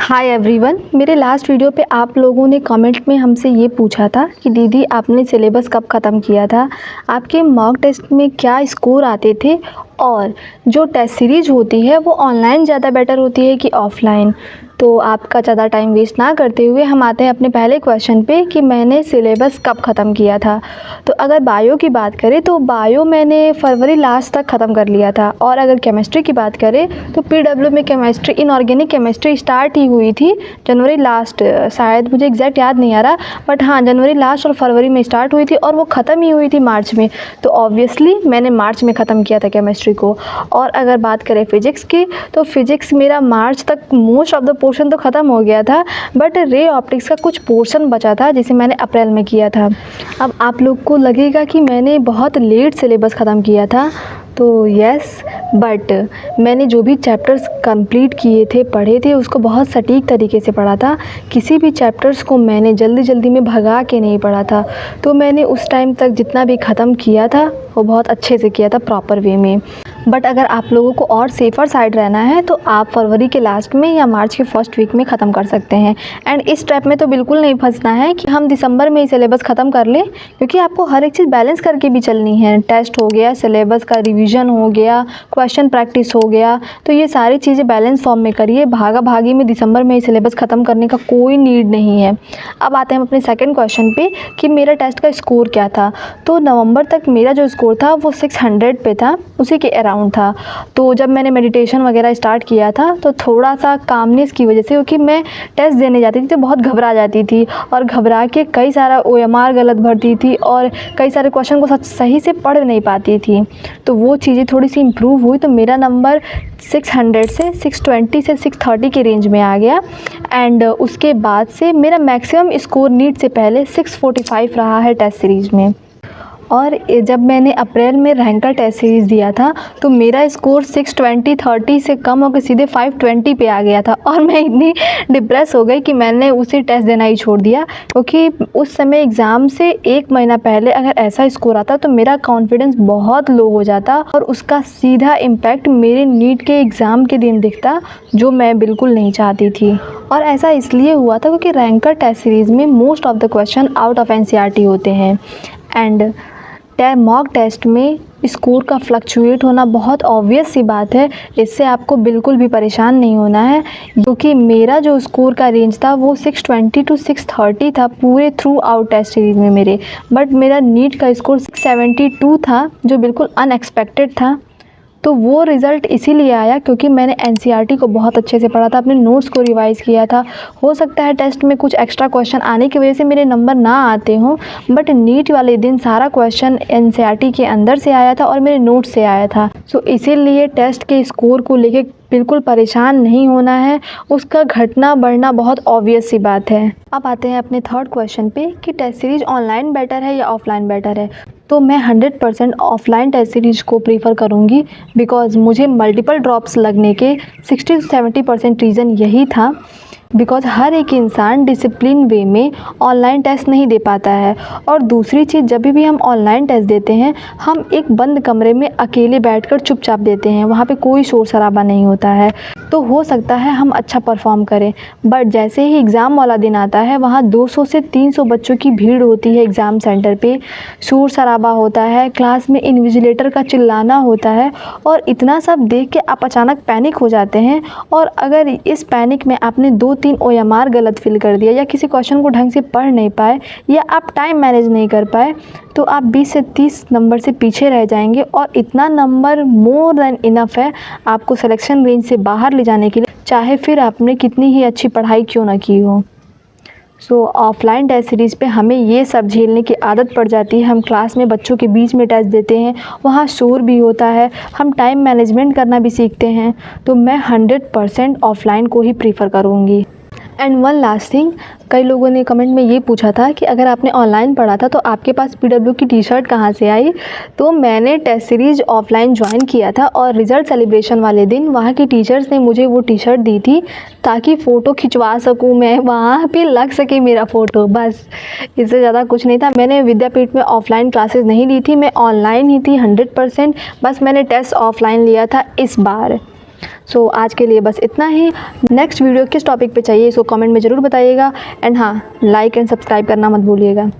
Hi everyone, मेरे last video पे आप लोगों ने कमेंट में हमसे ये पूछा था कि दीदी आपने सिलेबस कब ख़त्म किया था, आपके मॉक टेस्ट में क्या स्कोर आते थे और जो टेस्ट सीरीज़ होती है वो ऑनलाइन ज़्यादा बेटर होती है कि ऑफ़लाइन। तो आपका ज़्यादा टाइम वेस्ट ना करते हुए हम आते हैं अपने पहले क्वेश्चन पे कि मैंने सिलेबस कब ख़त्म किया था। तो अगर बायो की बात करें तो बायो मैंने फरवरी लास्ट तक ख़त्म कर लिया था, और अगर केमिस्ट्री की बात करें तो पीडब्ल्यू में केमिस्ट्री, इनऑर्गेनिक केमिस्ट्री स्टार्ट ही हुई थी जनवरी लास्ट, शायद मुझे एग्जैक्ट याद नहीं आ रहा, बट हाँ जनवरी लास्ट और फरवरी में स्टार्ट हुई थी और वो ख़त्म ही हुई थी मार्च में। तो ऑब्वियसली मैंने मार्च में ख़त्म किया था केमिस्ट्री को। और अगर बात करें फ़िज़िक्स की तो फ़िज़िक्स मेरा मार्च तक मोस्ट ऑफ द पोर्शन तो ख़त्म हो गया था, बट रे ऑप्टिक्स का कुछ पोर्शन बचा था जिसे मैंने अप्रैल में किया था। अब आप लोग को लगेगा कि मैंने बहुत लेट सिलेबस ख़त्म किया था, तो यस, बट मैंने जो भी चैप्टर्स कंप्लीट किए थे, पढ़े थे, उसको बहुत सटीक तरीके से पढ़ा था। किसी भी चैप्टर्स को मैंने जल्दी जल्दी में भगा के नहीं पढ़ा था। तो मैंने उस टाइम तक जितना भी ख़त्म किया था वो बहुत अच्छे से किया था, प्रॉपर वे में। बट अगर आप लोगों को और सेफ़र साइड रहना है तो आप फरवरी के लास्ट में या मार्च के फर्स्ट वीक में ख़त्म कर सकते हैं। एंड इस ट्रैप में तो बिल्कुल नहीं फंसना है कि हम दिसंबर में ही सिलेबस ख़त्म कर लें, क्योंकि आपको हर एक चीज़ बैलेंस करके भी चलनी है। टेस्ट हो गया, सिलेबस का रिवीजन हो गया, क्वेश्चन प्रैक्टिस हो गया, तो ये सारी चीज़ें बैलेंस फॉर्म में करिए। भागा भागी में दिसंबर में ही सिलेबस ख़त्म करने का कोई नीड नहीं है। अब आते हैं अपने सेकेंड क्वेश्चन पे कि मेरा टेस्ट का स्कोर क्या था। तो नवंबर तक मेरा जो स्कोर था वो 600 पे था, उसी के अराउंड था। तो जब मैंने मेडिटेशन वगैरह स्टार्ट किया था तो थोड़ा सा कामनेस की वजह से, क्योंकि मैं टेस्ट देने जाती थी तो बहुत घबरा जाती थी और घबरा के कई सारा OMR गलत भरती थी और कई सारे क्वेश्चन को सही से पढ़ नहीं पाती थी। तो वो चीज़ें थोड़ी सी इम्प्रूव हुई, तो मेरा नंबर 600 से 620 से 630 के रेंज में आ गया। एंड उसके बाद से मेरा मैक्सिमम स्कोर नीट से पहले 645 रहा है टेस्ट सीरीज़ में। और जब मैंने अप्रैल में रैंक का टेस्ट सीरीज़ दिया था तो मेरा स्कोर 620 से कम होकर सीधे 520 पे आ गया था, और मैं इतनी डिप्रेस हो गई कि मैंने उसी टेस्ट देना ही छोड़ दिया। क्योंकि उस समय एग्ज़ाम से एक महीना पहले अगर ऐसा स्कोर आता तो मेरा कॉन्फिडेंस बहुत लो हो जाता और उसका सीधा इम्पैक्ट मेरे नीट के एग्ज़ाम के दिन दिखता, जो मैं बिल्कुल नहीं चाहती थी। और ऐसा इसलिए हुआ था क्योंकि रैंक का टेस्ट सीरीज़ में most of the question out of NCERT होते हैं। एंड मॉक टेस्ट में स्कोर का फ्लक्चुएट होना बहुत ऑब्वियस सी बात है, इससे आपको बिल्कुल भी परेशान नहीं होना है। क्योंकि मेरा जो स्कोर का रेंज था वो 620 to 630 था पूरे थ्रू आउट टेस्ट सीरीज़ में मेरे, बट मेरा नीट का स्कोर 672 था, जो बिल्कुल अनएक्सपेक्टेड था। तो वो रिज़ल्ट इसीलिए आया क्योंकि मैंने NCERT को बहुत अच्छे से पढ़ा था, अपने नोट्स को रिवाइज़ किया था। हो सकता है टेस्ट में कुछ एक्स्ट्रा क्वेश्चन आने की वजह से मेरे नंबर ना आते हों, बट नीट वाले दिन सारा क्वेश्चन NCERT के अंदर से आया था और मेरे नोट से आया था। सो इसीलिए टेस्ट के स्कोर को लेके बिल्कुल परेशान नहीं होना है, उसका घटना बढ़ना बहुत ऑब्वियस सी बात है। अब आते हैं अपने थर्ड क्वेश्चन पे कि टेस्ट सीरीज़ ऑनलाइन बेटर है या ऑफलाइन बेटर है। तो मैं 100% ऑफलाइन टेस्ट सीरीज़ को प्रीफर करूँगी, बिकॉज़ मुझे मल्टीपल ड्रॉप्स लगने के 60 से 70% रीज़न यही था। बिकॉज़ हर एक इंसान डिसिप्लिन वे में ऑनलाइन टेस्ट नहीं दे पाता है। और दूसरी चीज़, जब भी हम ऑनलाइन टेस्ट देते हैं हम एक बंद कमरे में अकेले बैठकर चुपचाप देते हैं, वहाँ पे कोई शोर शराबा नहीं होता है, तो हो सकता है हम अच्छा परफॉर्म करें। बट जैसे ही एग्ज़ाम वाला दिन आता है वहाँ 200 से 300 बच्चों की भीड़ होती है एग्ज़ाम सेंटर पे, शोर शराबा होता है, क्लास में इन्विजिलेटर का चिल्लाना होता है, और इतना सब देख के आप अचानक पैनिक हो जाते हैं। और अगर इस पैनिक में आपने 2-3 OMR गलत फिल कर दिया या किसी क्वेश्चन को ढंग से पढ़ नहीं पाए या आप टाइम मैनेज नहीं कर पाए, तो आप 20 से 30 नंबर से पीछे रह जाएंगे। और इतना नंबर मोर देन इनफ है आपको सिलेक्शन रेंज से बाहर ले जाने के लिए, चाहे फिर आपने कितनी ही अच्छी पढ़ाई क्यों ना की हो। सो ऑफलाइन टेस्ट सीरीज़ पे हमें ये सब झेलने की आदत पड़ जाती है। हम क्लास में बच्चों के बीच में टेस्ट देते हैं, वहाँ शोर भी होता है, हम टाइम मैनेजमेंट करना भी सीखते हैं। तो मैं 100% ऑफलाइन को ही प्रीफर करूँगी। एंड वन लास्ट थिंग, कई लोगों ने कमेंट में ये पूछा था कि अगर आपने ऑनलाइन पढ़ा था तो आपके पास PW की टी-शर्ट कहाँ से आई। तो मैंने टेस्ट सीरीज़ ऑफलाइन ज्वाइन किया था और रिज़ल्ट सेलिब्रेशन वाले दिन वहाँ की टीचर्स ने मुझे वो टी-शर्ट दी थी ताकि फ़ोटो खिंचवा सकूँ, मैं वहाँ पे लग सके मेरा फ़ोटो, बस इससे ज़्यादा कुछ नहीं था। मैंने विद्यापीठ में ऑफलाइन क्लासेस नहीं ली थी, मैं ऑनलाइन ही थी 100%। बस मैंने टेस्ट ऑफलाइन लिया था इस बार। सो आज के लिए बस इतना ही। नेक्स्ट वीडियो किस टॉपिक पे चाहिए इसको कमेंट में ज़रूर बताइएगा। एंड हाँ, लाइक एंड सब्सक्राइब करना मत भूलिएगा।